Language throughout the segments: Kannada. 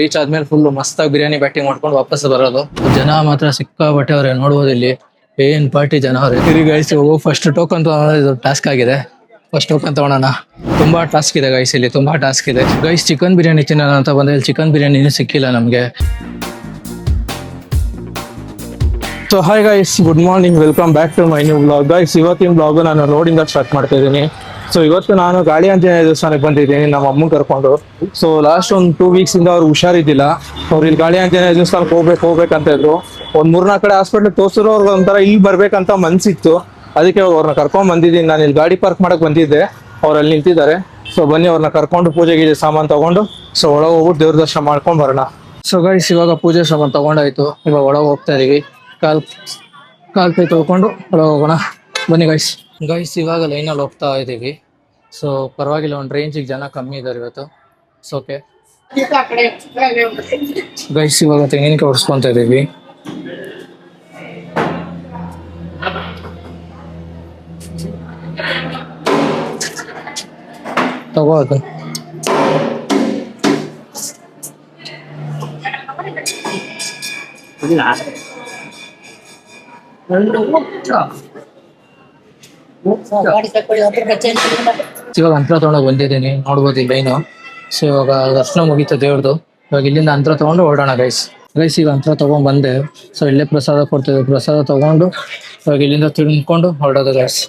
ರೀಚ್ ಆದ್ಮೇಲೆ ಫುಲ್ ಮಸ್ತಾಗಿ ಬಿರಿಯಾನಿ ಬ್ಯಾಟಿಂಗ್ ಮಾಡ್ಕೊಂಡು ವಾಪಸ್ ಬರೋದು. ಜನ ಮಾತ್ರ ಸಿಕ್ಕಾಬಟ್ಟೆ ಅವ್ರೆ, ನೋಡ್ಬೋದು ಇಲ್ಲಿ ಏನ್ ಪಾರ್ಟಿ ಜನ ಅವ್ರೆ. ತಿರುಗಿ ಗೈಸ್ ಫಸ್ಟ್ ಟೋಕನ್ ಇದು ಟಾಸ್ಕ್ ಆಗಿದೆ. ಫಸ್ಟ್ ಟೋಕನ್ ತಗೊಳೋಣ. ತುಂಬಾ ಟಾಸ್ಕ್ ಇದೆ ಗೈಸ್, ಇಲ್ಲಿ ತುಂಬಾ ಟಾಸ್ಕ್ ಇದೆ ಗೈಸ್. ಚಿಕನ್ ಬಿರಿಯಾನಿ ತಿನ್ನೋಣ ಅಂತ ಬಂದ್ರೆ ಇಲ್ಲಿ ಚಿಕನ್ ಬಿರಿಯಾನಿ ಸಿಕ್ಕಿಲ್ಲ ನಮ್ಗೆ. So hi guys, good morning, welcome back to my new blog. Guys ಇವತ್ತಿನ ಬ್ಲಾಗ್ ನಾನು ರೋಡಿಂದ ಸ್ಟಾರ್ಟ್ ಮಾಡ್ತಾ ಇದ್ದೀನಿ. ಸೊ ಇವತ್ತು ನಾನು ಗಾಳಿ ಆಂಜನೇಯ ದೇವಸ್ಥಾನಕ್ಕೆ ಬಂದಿದ್ದೀನಿ ನಮ್ಮ ಅಮ್ಮನ ಕರ್ಕೊಂಡು. ಸೊ ಲಾಸ್ಟ್ ಒಂದು 2 weeks ಇಂದ ಅವ್ರು ಹುಷಾರಿದ್ದಿಲ್ಲ. ಅವ್ರು ಇಲ್ಲಿ ಗಾಳಿ ಆಂಜನೇಯ ದೇವಸ್ಥಾನಕ್ಕೆ ಹೋಗ್ಬೇಕಂತ ಇದ್ರು. ಒಂದ್ 3-4 ಕಡೆ ಹಾಸ್ಪಿಟ್ಲ್ ತೋರಿಸಿದ್ರು. ಅವ್ರಿಗೆ ಒಂಥರ ಇಲ್ಲಿ ಬರ್ಬೇಕಂತ ಮನ್ಸಿತ್ತು, ಅದಕ್ಕೆ ಅವ್ರನ್ನ ಕರ್ಕೊಂಡ್ ಬಂದಿದ್ದೀನಿ. ನಾನು ಇಲ್ಲಿ ಗಾಡಿ ಪಾರ್ಕ್ ಮಾಡಕ್ ಬಂದಿದ್ದೆ, ಅವ್ರು ಅಲ್ಲಿ ನಿಂತಿದ್ದಾರೆ. ಸೊ ಬನ್ನಿ ಅವ್ರನ್ನ ಕರ್ಕೊಂಡು ಪೂಜೆಗೆ ಸಾಮಾನು ತಗೊಂಡು ಸೊ ಒಳಗೆ ಹೋಗ್ಬಿಟ್ಟು ದೇವ್ರ ದರ್ಶನ ಮಾಡ್ಕೊಂಡ್ ಬರೋಣ. ಸೊ ಗೈಸ್ ಇವಾಗ ಪೂಜೆ ಸಾಮಾನು ತಗೊಂಡಾಯ್ತು, ಇವಾಗ ಒಳಗೆ ಹೋಗ್ತಾ ಇದೀವಿ. ಕಾಲ್ ಕೈ ತೊಳ್ಕೊಂಡು ಒಳಗೆ ಹೋಗೋಣ ಬನ್ನಿ ಗೈಸ್. ಇವಾಗ ಲೈನಲ್ಲಿ ಹೋಗ್ತಾ ಇದೀವಿ. ಸೊ ಪರವಾಗಿಲ್ಲ, ಒಂದು ರೇಂಜಿಗೆ ಜನ ಕಮ್ಮಿ ಇದ್ದಾರೆ ಇವತ್ತು. ಸೊ ಓಕೆ ಗೈಸ್, ಇವಾಗ ತೆಂಗಿನಕಾಯಿ ಹೊಡ್ಸ್ಕೊಂತ ಇದೀವಿ. ತಗೋದು ಇವಾಗ ಅಂತರ ತಗೊಂಡೋಗಿ ಬಂದಿದ್ದೀನಿ, ನೋಡ್ಬೋದು ಈ ಲೈನು. ಸೊ ಇವಾಗ ದರ್ಶನ ಮುಗೀತು ದೇವ್ರದ್ದು. ಇವಾಗ ಇಲ್ಲಿಂದ ಅಂತರ ತಗೊಂಡು ಹೊರಡೋಣ ಗೈಸ್. ಈಗ ಅಂತರ ತಗೊಂಡ್ ಬಂದೆ. ಸೊ ಇಲ್ಲೇ ಪ್ರಸಾದ ಕೊಡ್ತಿದ್ವಿ, ಪ್ರಸಾದ ತಗೊಂಡು ಇವಾಗ ಇಲ್ಲಿಂದ ತಿಳ್ಕೊಂಡು ಹೊರಡೋದು ಗೈಸ್.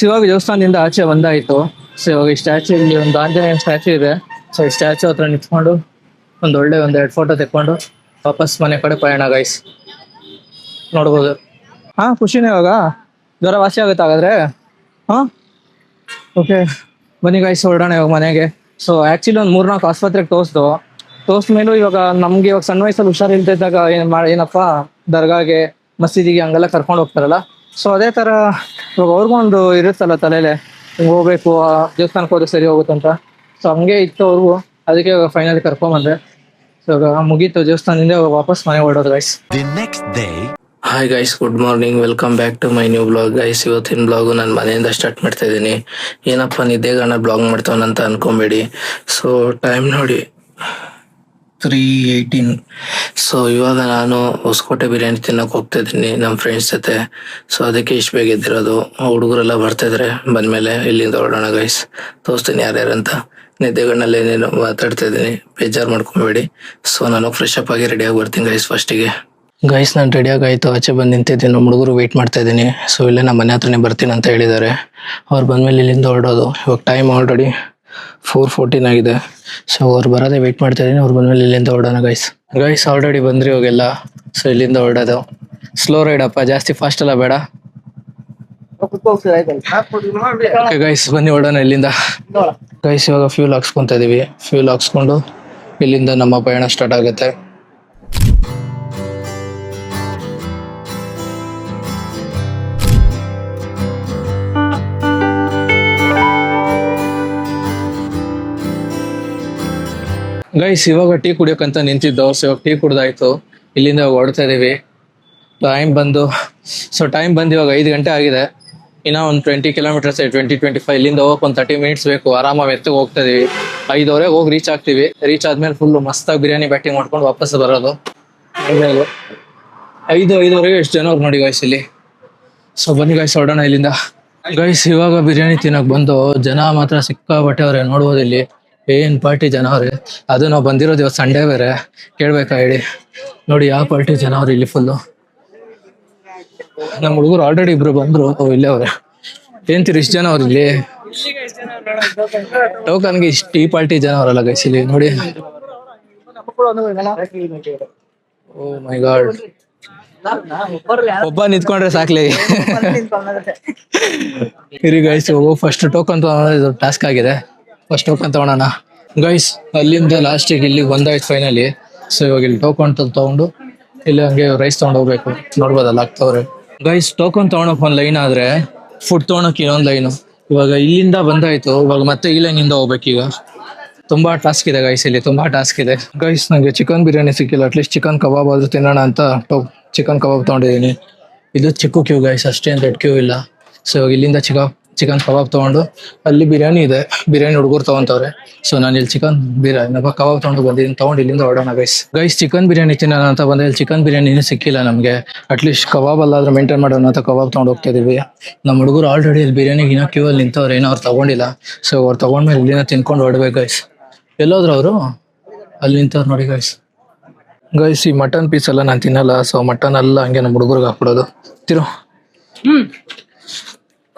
ಇವಾಗ ದೇವಸ್ಥಾನದಿಂದ ಆಚೆ ಬಂದಾಯ್ತು. ಸೊ ಇವಾಗ ಈ ಸ್ಟ್ಯಾಚು, ಇಲ್ಲಿ ಒಂದು ಆಂಜನೇಯ ಸ್ಟ್ಯಾಚು ಇದೆ. ಸೊ ಈ ಸ್ಟ್ಯಾಚು ಹತ್ರ ನಿಂತ್ಕೊಂಡು ಒಂದೊಳ್ಳೆ 1-2 ಫೋಟೋ ತೆಕ್ಕೊಂಡು ವಾಪಸ್ ಮನೆ ಕಡೆ ಪಯಣ ಗೈಸ್. ನೋಡ್ಬೋದು. ಖುಷಿನೇ ಇವಾಗ ಜ್ವರ ವಾಸಿ ಆಗುತ್ತೆ ಹಾಗಾದ್ರೆ. ಓಕೆ ಬನ್ನಿ ಗೈಸ್, ಹೊರಡೋಣ ಇವಾಗ ಮನೆಗೆ. ಸೊ ಆಕ್ಚುಲಿ ಒಂದು 3-4 ಆಸ್ಪತ್ರೆಗೆ ತೋರಿಸ್ಮೇಲೂ ಇವಾಗ ನಮ್ಗೆ ಇವಾಗ ಸಣ್ಣ ವಯಸ್ಸಲ್ಲಿ ಹುಷಾರಿಲ್ದಿದ್ದಾಗ ಏನಪ್ಪ ದರ್ಗಾಗೆ, ಮಸೀದಿಗೆ ಹಂಗೆಲ್ಲ ಕರ್ಕೊಂಡು ಹೋಗ್ತಾರಲ್ಲ. ಸೊ ಅದೇ ತರ ಇವಾಗ ಅವ್ರಿಗೊಂದು ಇರುತ್ತಲ್ಲ ತಲೆಲೆ, ಹಿಂಗೆ ಹೋಗ್ಬೇಕು, ದೇವಸ್ಥಾನಕ್ಕೆ ಹೋದ್ರೆ ಸರಿ ಹೋಗುತ್ತಂತ. ಸೊ ಹಂಗೆ ಇತ್ತು ಅವ್ರಿಗೂ, ಅದಕ್ಕೆ ಫೈನಲಿ ಕರ್ಕೊಂಬಂದೆ. ಸೊ ಇವಾಗ ಮುಗೀತು ದೇವಸ್ಥಾನದಿಂದ, ವಾಪಸ್ ಮನೆ ಹೊರಡೋದು guys. Hi guys, good morning, welcome back to my new blog. Guys ಇವತ್ತಿನ ಬ್ಲಾಗು ನಾನು ಮನೆಯಿಂದ ಸ್ಟಾರ್ಟ್ ಮಾಡ್ತಾ ಇದ್ದೀನಿ. ಏನಪ್ಪ ನಿದ್ದೆಗಾನ ಬ್ಲಾಗ್ ಮಾಡ್ತಾವನಂತ ಅನ್ಕೊಂಬೇಡಿ. ಸೊ ಟೈಮ್ ನೋಡಿ 3:18. ಸೊ ಇವಾಗ ನಾನು ಹೊಸಕೋಟೆ ಬಿರಿಯಾನಿ ತಿನ್ನೋಕೆ ಹೋಗ್ತಾ ಇದ್ದೀನಿ ನಮ್ಮ ಫ್ರೆಂಡ್ಸ್ ಜೊತೆ. ಸೊ ಅದಕ್ಕೆ ಇಷ್ಟು ಬೇಗ ಎದ್ದಿರೋದು. ಹುಡುಗರೆಲ್ಲ ಬರ್ತಾ ಇದಾರೆ. ಬಂದ್ಮೇಲೆ ಇಲ್ಲಿಂದ ಹೊರಡೋಣ ಗೈಸ್. ತೋರಿಸ್ತೀನಿ ಯಾರ್ಯಾರಂತ. ನಿದ್ದೆಗಣ್ಣಲ್ಲಿ ಏನೇನು ಮಾತಾಡ್ತಾ ಇದ್ದೀನಿ, ಬೇಜಾರು ಮಾಡ್ಕೊಬೇಡಿ. ಸೊ ನಾನು ಫ್ರೆಶ್ ಅಪ್ ಆಗಿ ರೆಡಿಯಾಗಿ ಬರ್ತೀನಿ ಗೈಸ್. ಫಸ್ಟಿಗೆ ಗೈಸ್ ನಾನು ರೆಡಿಯಾಗಿ ಆಯಿತು, ಆಚೆ ಬಂದು ನಿಂತಿದ್ದೀನಿ. ನಮ್ಮ ಹುಡುಗರು ವೆಯ್ಟ್ ಮಾಡ್ತಾ ಇದ್ದೀನಿ. ಸೊ ಇಲ್ಲೇ ನಮ್ಮ ಮನೆ ಹತ್ರನೇ ಬರ್ತೀನಿ ಅಂತ ಹೇಳಿದ್ದಾರೆ. ಅವ್ರು ಬಂದಮೇಲೆ ಇಲ್ಲಿಂದ ಹೊರಡೋದು. ಇವಾಗ ಟೈಮ್ ಆಲ್ರೆಡಿ 4:14 ಆಗಿದೆ. ಸೊ ಅವ್ರು ಬರೋದೇ ವೆಯ್ಟ್ ಮಾಡ್ತಾ ಇದ್ದೀನಿ. ಅವ್ರು ಬಂದಮೇಲೆ ಇಲ್ಲಿಂದ ಹೊರಡೋಣ ಗೈಸ್ ಆಲ್ರೆಡಿ ಬಂದ್ರಿ ಇವಾಗೆಲ್ಲ. ಸೊ ಇಲ್ಲಿಂದ ಹೊರಡೋದು. ಸ್ಲೋ ರೈಡ್ ಅಪ್ಪ, ಜಾಸ್ತಿ ಫಾಸ್ಟ್ ಎಲ್ಲ ಬೇಡ. ಓಕೆ ಗೈಸ್ ಬನ್ನಿ ಹೊರಡೋಣ ಇಲ್ಲಿಂದ. ಗೈಸ್ ಇವಾಗ ಫ್ಯೂಲ್ ಹಾಕ್ಸ್ಕೊಂತ ಇದೀವಿ. ಫ್ಯೂಲ್ ಹಾಕ್ಸ್ಕೊಂಡು ಇಲ್ಲಿಂದ ನಮ್ಮ ಪಯಣ ಸ್ಟಾರ್ಟ್ ಆಗುತ್ತೆ. ಗೈಸ್ ಇವಾಗ ಟೀ ಕುಡಿಯೋಕಂತ ನಿಂತಿದ್ದವು. ಸೊ ಇವಾಗ ಟೀ ಕುಡ್ದಾಯ್ತು, ಇಲ್ಲಿಂದ ಹೊರಡ್ತಾ ಇದೀವಿ. ಟೈಮ್ ಬಂದು ಇವಾಗ 5 ಗಂಟೆ ಆಗಿದೆ. ಇನ್ನ ಒಂದು 20 ಕಿಲೋಮೀಟರ್ಸ್ 20-25 ಇಲ್ಲಿಂದ ಹೋಗಕ್ ಒಂದು 30 ಮಿನಿಟ್ಸ್ ಬೇಕು. ಆರಾಮಾಗಿ ಎತ್ತಿಗೆ ಹೋಗ್ತಾ ಇದೀವಿ. 5:00 ಹೋಗಿ ರೀಚ್ ಆಗ್ತೀವಿ. ರೀಚ್ ಆದ್ಮೇಲೆ ಫುಲ್ ಮಸ್ತಾಗಿ ಬಿರಿಯಾನಿ ಬ್ಯಾಟಿಂಗ್ ಮಾಡ್ಕೊಂಡು ವಾಪಸ್ ಬರೋದು. 5:05 ಎಷ್ಟು ಜನ ಅವ್ರು ನೋಡಿ ಗೈಸ್ ಇಲ್ಲಿ. ಸೊ ಬನ್ನಿ ಗೈಸ್ ಹೊರಡೋಣ ಇಲ್ಲಿಂದ. ಗೈಸ್ ಇವಾಗ ಬಿರಿಯಾನಿ ತಿನ್ನಕ್ ಬಂದು ಜನ ಮಾತ್ರ ಸಿಕ್ಕಾಬಟ್ಟೆ ಅವ್ರೆ, ನೋಡ್ಬೋದು ಇಲ್ಲಿ ಏನ್ ಪಾರ್ಟಿ ಜನ ಅವ್ರೆ. ಅದು ನಾವು ಬಂದಿರೋದು ಇವತ್ತು ಸಂಡೇ ಬೇರೆ, ಕೇಳ್ಬೇಕಾ ಹೇಳಿ. ನೋಡಿ ಯಾವ ಪಾರ್ಟಿ ಜನ ಅವ್ರು ಇಲ್ಲಿ ಫುಲ್ಲು. ನಮ್ಮ ಹುಡುಗರು ಆಲ್ರೆಡಿ ಇಬ್ರು ಬಂದ್ರು, ಇಲ್ಲೇ ಅವ್ರೆ. ಏನ್ತೀರಿ ಇಷ್ಟು ಜನ ಅವ್ರು ಇಲ್ಲಿ ಟೋಕನ್ಗೆ ಇಷ್ಟು ಈ ಪಾರ್ಟಿ ಜನ ಅವರಲ್ಲ ಗೈಸ್ ಇಲ್ಲಿ ನೋಡಿ. ಓ ಮೈ ಗಾಡ್, ಒಬ್ಬ ನಿಂತ್ಕೊಂಡ್ರೆ ಸಾಕ್ಲಿ. ಇರಿ ಗೈಸ್ ಫಸ್ಟ್ ಟೋಕನ್ ತಗೊಳ್ಳೋದು ಟಾಸ್ಕ್ ಆಗಿದೆ. ಫಸ್ಟ್ ಟೋಕನ್ ತಗೊಳೋಣ ಗೈಸ್. ಅಲ್ಲಿಂದ ಲಾಸ್ಟಿಗೆ ಇಲ್ಲಿಗೆ ಬಂದಾಯ್ತು ಫೈನಲಿ. ಸೊ ಇವಾಗ ಇಲ್ಲಿ ಟೋಕನ್ ತಗೊಂಡು ಇಲ್ಲಿ ಹಂಗೆ ರೈಸ್ ತಗೊಂಡು ಹೋಗ್ಬೇಕು. ನೋಡ್ಬೋದಲ್ಲ ಆಗ್ತವ್ರೆ ಗೈಸ್. ಟೋಕನ್ ತಗೊಳಕ್ ಒಂದ್ ಲೈನ್ ಆದ್ರೆ ಫುಡ್ ತಗೊಳಕ್ ಇನ್ನೊಂದ್ ಲೈನು. ಇವಾಗ ಇಲ್ಲಿಂದ ಬಂದಾಯ್ತು, ಇವಾಗ ಮತ್ತೆ ಈ ಲೈನಿಂದ ಹೋಗ್ಬೇಕೀಗ. ತುಂಬಾ ಟಾಸ್ಕ್ ಇದೆ ಗೈಸ್, ಇಲ್ಲಿ ತುಂಬಾ ಟಾಸ್ಕ್ ಇದೆ ಗೈಸ್. ನಂಗೆ ಚಿಕನ್ ಬಿರಿಯಾನಿ ಸಿಕ್ಕಿಲ್ಲ, ಅಟ್ಲೀಸ್ಟ್ ಚಿಕನ್ ಕಬಾಬ್ ಆದ್ರೂ ತಿನ್ನೋಣ ಅಂತ ಚಿಕನ್ ಕಬಾಬ್ ತಗೊಂಡಿದ್ದೀನಿ. ಇದು ಚಿಕ್ಕ ಕ್ಯೂ ಗೈಸ್, ಅಷ್ಟೇನು ದೊಡ್ಡ ಕ್ಯೂ ಇಲ್ಲ. ಸೊ ಇವಾಗ ಇಲ್ಲಿಂದ ಚಿಕನ್ ಕಬಾಬ್ ತೊಗೊಂಡು ಅಲ್ಲಿ ಬಿರಿಯಾನಿ ಇದೆ, ಬಿರಿಯಾನಿ ಹುಡುಗರು ತೊಗೊಂತವ್ರೆ. ಸೊ ನಾನು ಇಲ್ಲಿ ಚಿಕನ್ ಬಿರಿಯಾನಿ ಕಬಾಬ್ ತೊಗೊಂಡು ಬಂದಿದ್ದೀನಿ. ತೊಗೊಂಡು ಇಲ್ಲಿಂದ ಹೊರಡೋಣ ಗೈಸ್ ಚಿಕನ್ ಬಿರಿಯಾನಿ ತಿನ್ನೋಣ ಅಂತ ಬಂದೆ. ಇಲ್ಲಿ ಚಿಕನ್ ಬಿರಿಯಾನಿನೂ ಸಿಕ್ಕಿಲ್ಲ ನಮಗೆ. ಅಟ್ಲೀಸ್ಟ್ ಕಬಾಬ್ ಅಲ್ಲಾದ್ರೂ ಮೇಂಟೈನ್ ಮಾಡೋಣ ಅಂತ ಕಬಾಬ್ ತೊಗೊಂಡು ಹೋಗ್ತಾ ಇದೀವಿ. ನಮ್ಮ ಹುಡುಗರು ಆಲ್ರೆಡಿ ಇಲ್ಲಿ ಬಿರಿಯಾನಿಗೆ ಇನ್ನೂ ಕ್ಯೂ ಅಲ್ಲಿ ನಿಂತವ್ರೆ, ಏನೋ ಅವ್ರು ತಗೊಂಡಿಲ್ಲ. ಸೊ ಅವ್ರು ತಗೊಂಡ್ಮೇಲೆ ಇಲ್ಲಿಂದ ತಿನ್ಕೊಂಡು ಹೊರಡ್ಬೇಕು ಗೈಸ್. ಎಲ್ಲೋದ್ರು ಅವರು? ಅಲ್ಲಿ ನಿಂತವ್ರು ನೋಡಿ ಗೈಸ್ ಈ ಮಟನ್ ಪೀಸ್ ಎಲ್ಲ ನಾನು ತಿನ್ನಲ್ಲ. ಸೊ ಮಟನ್ ಎಲ್ಲ ಹಂಗೆ ನಮ್ಮ ಹುಡುಗರಿಗೆ ಹಾಕ್ಬಿಡೋದು ತಿರು.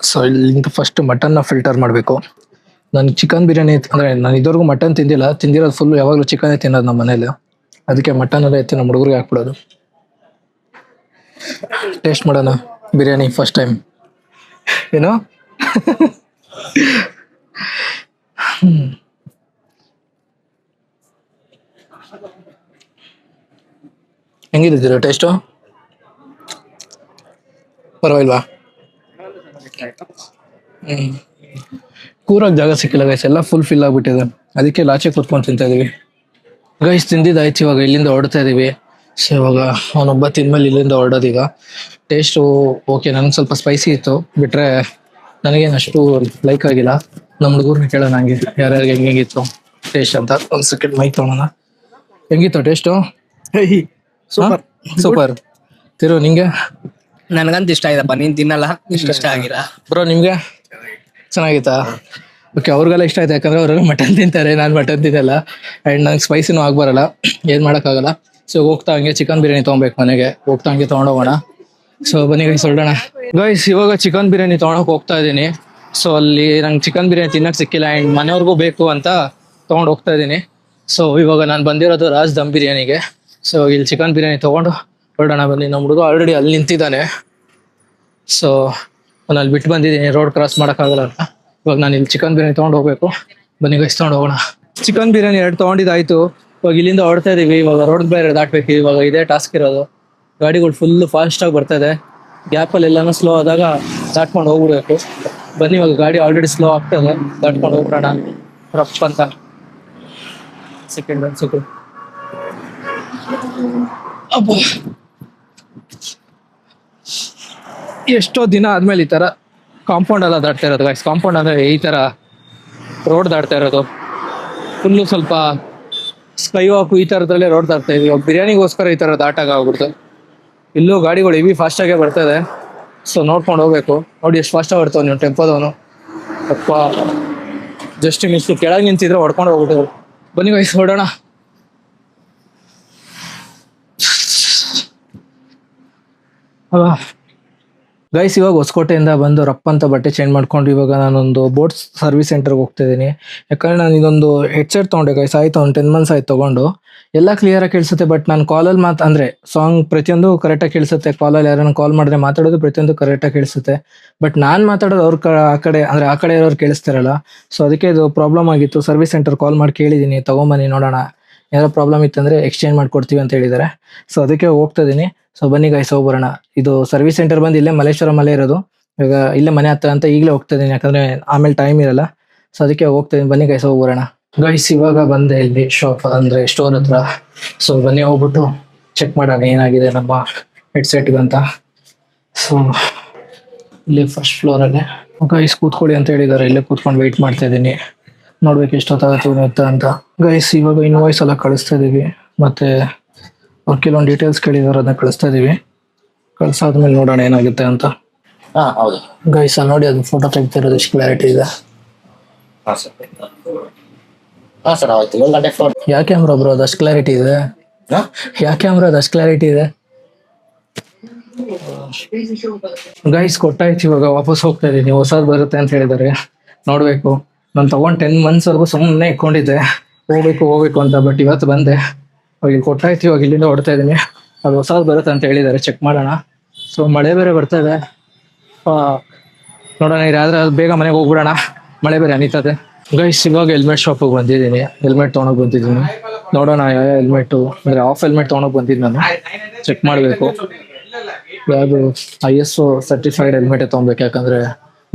ಸೊ ಇಲ್ಲಿಂದ ಫಸ್ಟ್ ಮಟನ್ನ ಫಿಲ್ಟರ್ ಮಾಡಬೇಕು. ನಾನು ಚಿಕನ್ ಬಿರಿಯಾನಿ ಅಂದರೆ ನಾನು ಇದುವರೆಗೂ ಮಟನ್ ತಿಂದಿರೋದು ಫುಲ್ ಯಾವಾಗಲೂ ಚಿಕನೇ ತಿನ್ನೋದು ನಮ್ಮ ಮನೇಲಿ. ಅದಕ್ಕೆ ಮಟನ್ ಎಲ್ಲ ಎತ್ತಿ ನಮ್ಮ ಹುಡುಗರಿಗೆ ಹಾಕ್ಬಿಡೋದು. ಟೇಸ್ಟ್ ಮಾಡೋಣ ಬಿರಿಯಾನಿ ಫಸ್ಟ್ ಟೈಮ್. ಏನೋ ಹೆಂಗಿದ್ದೀರ ಟೇಸ್ಟು? ಪರವಾಗಿಲ್ವಾ? ಕೂರಾಗ ಜಾಗ ಸಿಕ್ಕಿಲ್ಲ ಗೈಸ್, ಎಲ್ಲ ಫುಲ್ ಫಿಲ್ ಆಗ್ಬಿಟ್ಟಿದೆ. ಅದಕ್ಕೆ ಲಾಚೆ ಕೂತ್ಕೊಂಡು ತಿಂತಾ ಇದೀವಿ ಗೈಸ್. ತಿಂದಿದ್ದಾಯ್ತು, ಇವಾಗ ಇಲ್ಲಿಂದ ಹೊರಡ್ತಾ ಇದೀವಿ. ಸೊ ಇವಾಗ ಅವನೊಬ್ಬ ತಿಂದ್ಮೇಲೆ ಇಲ್ಲಿಂದ ಹೊರಡೋದೀಗ. ಟೇಸ್ಟು ಓಕೆ, ನನಗೆ ಸ್ವಲ್ಪ ಸ್ಪೈಸಿ ಇತ್ತು, ಬಿಟ್ರೆ ನನಗೇನು ಅಷ್ಟು ಲೈಕ್ ಆಗಿಲ್ಲ. ನಮ್ಮ ಹುಡುಗರ್ನ ಕೇಳೋಣ ಹಂಗೆ ಯಾರ್ಯಾರಿಗೆ ಹೆಂಗಿತ್ತು ಟೇಸ್ಟ್ ಅಂತ. ಒಂದು ಸೆಕೆಂಡ್ ಮೈಕ್ ತೊಗೊಳೋಣ. ಹೆಂಗಿತ್ತು ಟೇಸ್ಟು? Super super. ತಿರು ನಿಂಗೆ? ನನ್ಗಂತ ಇಷ್ಟ ಆಯ್ತಪ್ಪ, ನೀನ್ ತಿನ್ನಲ್ಲ, ಇಷ್ಟ ಆಗಿಲ್ಲ. ಬ್ರೋ ನಿಮ್ಗೆ ಚೆನ್ನಾಗಿತ್ತಾ? ಓಕೆ, ಅವ್ರಿಗೆಲ್ಲ ಇಷ್ಟ ಆಯ್ತು, ಯಾಕಂದ್ರೆ ಅವರೆಲ್ಲ ಮಟನ್ ತಿಂತಾರೆ, ನಾನು ಮಟನ್ ತಿನ್ನಲ್ಲ. ಆ್ಯಂಡ್ ನಂಗೆ ಸ್ಪೈಸಿನೂ ಆಗ್ಬರಲ್ಲ, ಏನು ಮಾಡೋಕ್ಕಾಗಲ್ಲ. ಸೊ ಹೋಗ್ತಾ ಹಂಗೆ ಚಿಕನ್ ಬಿರಿಯಾನಿ ತೊಗೊಬೇಕು ಮನೆಗೆ, ಹೋಗ್ತಾ ಹಂಗೆ ತೊಗೊಂಡೋಗೋಣ. ಸೊ ಬನ್ನಿ ಗೈಸ್ ಹೊರಡೋಣ. ಗೈಸ್ ಇವಾಗ ಚಿಕನ್ ಬಿರಿಯಾನಿ ತೊಗೊಳಕ್ಕೆ ಹೋಗ್ತಾ ಇದ್ದೀನಿ. ಸೊ ಅಲ್ಲಿ ನಂಗೆ ಚಿಕನ್ ಬಿರಿಯಾನಿ ತಿನ್ನಕ್ಕೆ ಸಿಕ್ಕಿಲ್ಲ, ಆ್ಯಂಡ್ ಮನೆಯವ್ರಿಗೂ ಬೇಕು ಅಂತ ತೊಗೊಂಡು ಹೋಗ್ತಾ ಇದ್ದೀನಿ. ಸೊ ಇವಾಗ ನಾನು ಬಂದಿರೋದು ರಾಜ್ ದಮ್ ಬಿರಿಯಾನಿಗೆ. ಸೊ ಇಲ್ಲಿ ಚಿಕನ್ ಬಿರಿಯಾನಿ ತೊಗೊಂಡು ಹೊರಡೋಣ ಬನ್ನಿ. ನಮ್ಮ ಹುಡುಗ ಆಲ್ರೆಡಿ ಅಲ್ಲಿ ನಿಂತಿದ್ದಾನೆ. ಸೊ ನಾನು ಅಲ್ಲಿ ಬಿಟ್ಟು ಬಂದಿದ್ದೀನಿ, ರೋಡ್ ಕ್ರಾಸ್ ಮಾಡೋಕ್ಕಾಗಲ್ಲ ಅಂತ. ಇವಾಗ ನಾನು ಇಲ್ಲಿ ಚಿಕನ್ ಬಿರಿಯಾನಿ ತೊಗೊಂಡು ಹೋಗ್ಬೇಕು. ಬನ್ನಿ ಗೈಸ್ ತೊಗೊಂಡು ಹೋಗೋಣ. ಚಿಕನ್ ಬಿರಿಯಾನಿ 2 ತೊಗೊಂಡಿದ್ದಾಯ್ತು. ಇವಾಗ ಇಲ್ಲಿಂದ ಹೊರಡ್ತಾ ಇದೀವಿ. ಇವಾಗ ರೋಡ್ ಬೇರೆ ದಾಟ್ಬೇಕು. ಇವಾಗ ಇದೇ ಟಾಸ್ಕ್ ಇರೋದು. ಗಾಡಿಗಳು ಫುಲ್ ಫಾಸ್ಟಾಗಿ ಬರ್ತಾ ಇದೆ. ಗ್ಯಾಪಲ್ಲಿ ಎಲ್ಲಾನು ಸ್ಲೋ ಆದಾಗ ದಾಟ್ಕೊಂಡು ಹೋಗ್ಬಿಡ್ಬೇಕು. ಬನ್ನಿ ಇವಾಗ ಗಾಡಿ ಆಲ್ರೆಡಿ ಸ್ಲೋ ಆಗ್ತದೆ, ದಾಟ್ಕೊಂಡು ಹೋಗ್ಬಿಡೋಣ ರಫ್ ಅಂತ. ಸೆಕೆಂಡ್ ಅಬ್ಬ, ಎಷ್ಟೋ ದಿನ ಆದ್ಮೇಲೆ ಈ ತರ ಕಾಂಪೌಂಡ್ ಎಲ್ಲ ದಾಟ್ತಾ ಇರೋದು ಗೈಸ್. ಕಾಂಪೌಂಡ್ ಅಂದ್ರೆ ಈ ತರ ರೋಡ್ ದಾಟ್ತಾ ಇರೋದು. ಫುಲ್ಲು ಸ್ವಲ್ಪ ಸ್ಕೈ ವಾಕ್ ಈ ತರದ್ರಲ್ಲೇ ರೋಡ್ ದಾಟ್ತಾ ಇದೀವಿ. ಬಿರಿಯಾನಿಗೋಸ್ಕರ ಈ ತರ ದಾಟಾಗ ಆಗ್ಬಿಡ್ತು. ಇಲ್ಲೂ ಗಾಡಿಗಳು ಹೆವಿ ಫಾಸ್ಟಾಗೇ ಬರ್ತಾ ಇದೆ. ಸೊ ನೋಡ್ಕೊಂಡು ಹೋಗ್ಬೇಕು. ನೋಡಿ ಎಷ್ಟು ಫಾಸ್ಟಾಗಿ ಬರ್ತಾವ ನೀವು ಟೆಂಪೋದವನು. ಅಪ್ಪ ಜಸ್ಟ್ ಮಿಸ್ ಕೆಳಗೆ ನಿಂತಿದ್ರೆ ಹೊಡ್ಕೊಂಡು ಹೋಗ್ಬಿಟ್ಟು. ಬನ್ನಿ ಗೈಸ್ ಹೊರಡೋಣ. ಗೈಸ್ ಇವಾಗ ಹೊಸಕೋಟೆಯಿಂದ ಬಂದು ರಪ್ಪ ಅಂತ ಬಟ್ಟೆ ಚೇಂಜ್ ಮಾಡ್ಕೊಂಡು ಇವಾಗ ನಾನೊಂದು ಬೋಟ್ಸ್ ಸರ್ವಿಸ್ ಸೆಂಟರ್ಗೆ ಹೋಗ್ತಾ ಇದ್ದೀನಿ. ಯಾಕಂದ್ರೆ ನಾನು ಇದೊಂದು ಹೆಡ್ಸೆಟ್ ತೊಗೊಂಡೆ ಗೈಸ್, ಆಯ್ತು ಒಂದು 10 months ಆಯ್ತು ತೊಗೊಂಡು. ಎಲ್ಲ ಕ್ಲಿಯರಾಗಿ ಕೇಳಿಸುತ್ತೆ, ಬಟ್ ನಾನು ಕಾಲಲ್ಲಿ ಅಂದರೆ ಸಾಂಗ್ ಪ್ರತಿಯೊಂದು ಕರೆಕ್ಟಾಗಿ ಕೇಳಿಸುತ್ತೆ. ಕಾಲಲ್ಲಿ ಯಾರನ್ನ ಕಾಲ್ ಮಾಡಿದ್ರೆ ಮಾತಾಡೋದು ಪ್ರತಿಯೊಂದು ಕರೆಕ್ಟಾಗಿ ಕೇಳಿಸುತ್ತೆ. ಬಟ್ ನಾನು ಮಾತಾಡೋದು ಆ ಕಡೆ ಇರೋರು ಕೇಳಿಸ್ತಿರಲ್ಲ. ಸೊ ಅದಕ್ಕೆ ಇದು ಪ್ರಾಬ್ಲಮ್ ಆಗಿತ್ತು. ಸರ್ವಿಸ್ ಸೆಂಟರ್ ಕಾಲ್ ಮಾಡಿ ಕೇಳಿದ್ದೀನಿ, ತೊಗೊಂಬನ್ನಿ ನೋಡೋಣ, ಏನಾದ್ರು ಪ್ರಾಬ್ಲಮ್ ಇತ್ತಂದ್ರೆ ಎಕ್ಸ್ಚೇಂಜ್ ಮಾಡ್ಕೊಡ್ತೀವಿ ಅಂತ ಹೇಳಿದ್ದಾರೆ. ಸೊ ಅದಕ್ಕೆ ಹೋಗ್ತಾ ಇದ್ದೀನಿ. ಸೊ ಬನ್ನಿ ಗೈಸ್ ಹೋಗ್ಬರೋಣ. ಇದು ಸರ್ವಿಸ್ ಸೆಂಟರ್ ಬಂದು ಇಲ್ಲೇ ಮಲ್ಲೇಶ್ವರಮಲ್ಲೇ ಇರೋದು. ಇವಾಗ ಇಲ್ಲೇ ಮನೆ ಹತ್ರ ಅಂತ ಈಗಲೇ ಹೋಗ್ತಾ ಇದ್ದೀನಿ, ಯಾಕಂದ್ರೆ ಆಮೇಲೆ ಟೈಮ್ ಇರಲ್ಲ. ಸೊ ಅದಕ್ಕೆ ಹೋಗ್ತಾ ಇದ್ದೀನಿ. ಬನ್ನಿ ಗೈಸ್ ಹೋಗ್ಬರೋಣ. ಗೈಸ್ ಇವಾಗ ಬಂದೆ ಇಲ್ಲಿ ಶಾಪ್ ಅಂದ್ರೆ ಸ್ಟೋರ್ ಹತ್ರ. ಸೊ ಬನ್ನಿ ಹೋಗ್ಬಿಟ್ಟು ಚೆಕ್ ಮಾಡೋಣ ಏನಾಗಿದೆ ನಮ್ಮ ಹೆಡ್ಸೆಟ್ಗಂತ. ಸೊ ಇಲ್ಲಿ ಫಸ್ಟ್ ಫ್ಲೋರಲ್ಲೇ ಗೈಸ್ ಕೂತ್ಕೊಳ್ಳಿ ಅಂತ ಹೇಳಿದ್ದಾರೆ. ಇಲ್ಲೇ ಕೂತ್ಕೊಂಡು ವೆಯ್ಟ್ ಮಾಡ್ತಾ ಇದ್ದೀನಿ, ನೋಡ್ಬೇಕು ಎಷ್ಟೊತ್ತಾಗುತ್ತೆ ಅಂತ. ಗೈಸ್ ಇವಾಗ ಇನ್ವಾಯ್ಸ್ ಎಲ್ಲ ಕಳಿಸ್ತಾ ಇದೀವಿ, ಮತ್ತೆ ಅವ್ರು ಕೆಲವೊಂದು ಡೀಟೇಲ್ಸ್ ಕೇಳಿದಾರೆ, ಅದನ್ನ ಕಳಿಸ್ತಾ ಇದೀವಿ. ಕಳ್ಸಾದ್ಮೇಲೆ ನೋಡೋಣ ಏನಾಗುತ್ತೆ ಅಂತ. ಹೌದು ಗೈಸ್ ಅಲ್ಲಿ ನೋಡಿ, ಅದು ಫೋಟೋ ತೆಗ್ತಿರೋದು ಎಷ್ಟು ಕ್ಲಾರಿಟಿ ಇದೆ. ಯಾವ ಕ್ಯಾಮ್ರಾ ಬ್ರೋ ಅದು ಅಷ್ಟು ಕ್ಲಾರಿಟಿ ಇದೆ? ಯಾವ ಕ್ಯಾಮ್ರಾ ಅದು ಅಷ್ಟು ಕ್ಲಾರಿಟಿ ಇದೆ? ಗೈಸ್ ಕೊಟ್ಟಾಯ್ತು, ಇವಾಗ ವಾಪಸ್ ಹೋಗ್ತಾ ಇದೀನಿ. ಹೊಸದು ಬರುತ್ತೆ ಅಂತ ಹೇಳಿದ್ದಾರೆ, ನೋಡ್ಬೇಕು. ನಾನು ತಗೊಂಡು 10 months ವರೆಗೂ ಸುಮ್ಮನೆ ಇಟ್ಕೊಂಡಿದ್ದೆ ಹೋಗ್ಬೇಕು ಅಂತ. ಬಟ್ ಇವತ್ತು ಬಂದೆ, ಇವಾಗ ಇಲ್ಲಿ ಕೊಟ್ಟಾಯ್ತು. ಇವಾಗ ಇಲ್ಲಿಂದ ಹೊಡ್ತಾ ಇದ್ದೀನಿ. ಅದು ಹೊಸದು ಬರುತ್ತೆ ಅಂತ ಹೇಳಿದ್ದಾರೆ, ಚೆಕ್ ಮಾಡೋಣ. ಸೊ ಮಳೆ ಬೇರೆ ಬರ್ತಾ ಇದೆ, ನೋಡೋಣ ಇರಾದ್ರೆ ಬೇಗ ಮನೆಗೆ ಹೋಗ್ಬಿಡೋಣ. ಮಳೆ ಬೇರೆ ಅನಿತದೆ. ಗೈಸ್ ಇವಾಗ ಹೆಲ್ಮೆಟ್ ಶಾಪಿಗೆ ಬಂದಿದ್ದೀನಿ, ಹೆಲ್ಮೆಟ್ ತೊಗೊಂಡೋಗಿ ಬಂದಿದ್ದೀನಿ. ನೋಡೋಣ ಯಾವ ಹೆಲ್ಮೆಟು ಅಂದರೆ ಆಫ್ ಹೆಲ್ಮೆಟ್ ತೊಗೊಂಡೋಗಿ ಬಂದಿದ್ದು ನಾನು. ಚೆಕ್ ಮಾಡಬೇಕು ಯಾವುದು ISO ಸರ್ಟಿಫೈಡ್ ಹೆಲ್ಮೆಟೇ ತೊಗೊಬೇಕು, ಯಾಕಂದರೆ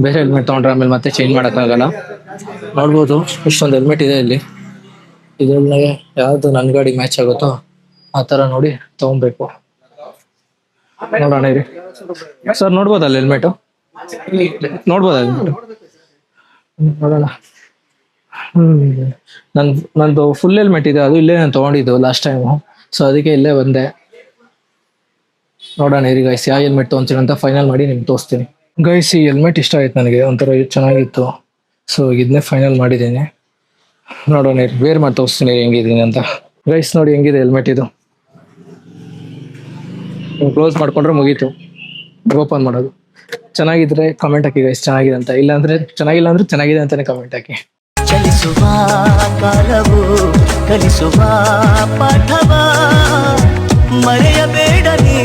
ಬೇರೆ ಹೆಲ್ಮೆಟ್ ತೊಗೊಂಡ್ರೆ ಆಮೇಲೆ ಮತ್ತೆ ಚೇಂಜ್ ಮಾಡೋಕ್ಕಾಗಲ್ಲ. ನೋಡ್ಬೋದು ಇಷ್ಟೊಂದು ಹೆಲ್ಮೆಟ್ ಇದೆ ಇಲ್ಲಿ. ಇದರಲ್ಲಿ ಯಾವುದು ನನ್ನ ಗಾಡಿ ಮ್ಯಾಚ್ ಆಗುತ್ತೋ ಆ ಥರ ನೋಡಿ ತೊಗೊಬೇಕು. ನೋಡೋಣ ಇರಿ ಸರ್, ನೋಡ್ಬೋದಲ್ಲ ಹೆಲ್ಮೆಟು? ನೋಡ್ಬೋದಾ ಹೆಲ್ಮೆಟು? ನೋಡೋಣ. ನಂದು ಫುಲ್ ಹೆಲ್ಮೆಟ್ ಇದೆ, ಅದು ಇಲ್ಲೇ ನಾನು ತೊಗೊಂಡಿದ್ದು ಲಾಸ್ಟ್ ಟೈಮು. ಸೊ ಅದಕ್ಕೆ ಇಲ್ಲೇ ಬಂದೆ. ನೋಡೋಣ ಇರಿ ಗೈಸ್, ಯಾವ ಹೆಲ್ಮೆಟ್ ತೊಗೊಂತೀನಿ ಅಂತ ಫೈನಲ್ ಮಾಡಿ ನಿಮ್ಗೆ ತೋರಿಸ್ತೀನಿ. ಗೈಸ್ ಈ ಹೆಲ್ಮೆಟ್ ಇಷ್ಟ ಆಯ್ತು ನನಗೆ, ಒಂಥರ ಚೆನ್ನಾಗಿತ್ತು. ಸೊ ಇದನ್ನೇ ಫೈನಲ್ ಮಾಡಿದ್ದೀನಿ. ನೋಡೋಣ ಇರಿ, ವೇರ್ ಮಾಡಿ ತೋರಿಸ್ತೀನಿ ಹೆಂಗಿದ್ದೀನಿ ಅಂತ. ಗೈಸ್ ನೋಡಿ ಹೆಂಗಿದೆ ಹೆಲ್ಮೆಟ್ ಇದು. ಕ್ಲೋಸ್ ಮಾಡ್ಕೊಂಡ್ರೆ ಮುಗೀತು, ಓಪನ್ ಮಾಡೋದು. ಚೆನ್ನಾಗಿದ್ರೆ ಕಮೆಂಟ್ ಹಾಕಿ ಗೈಸ್ ಚೆನ್ನಾಗಿದೆ ಅಂತ, ಇಲ್ಲ ಅಂದ್ರೆ ಚೆನ್ನಾಗಿಲ್ಲ ಅಂದ್ರೆ ಚೆನ್ನಾಗಿದೆ ಅಂತಾನೆ ಕಮೆಂಟ್ ಹಾಕಿ. ಚಲಿಸುವ ಕಾಲವು ಕಲಿಸುವ ಪಾಠವ ಮರೆಯಬೇಡ ನೀ.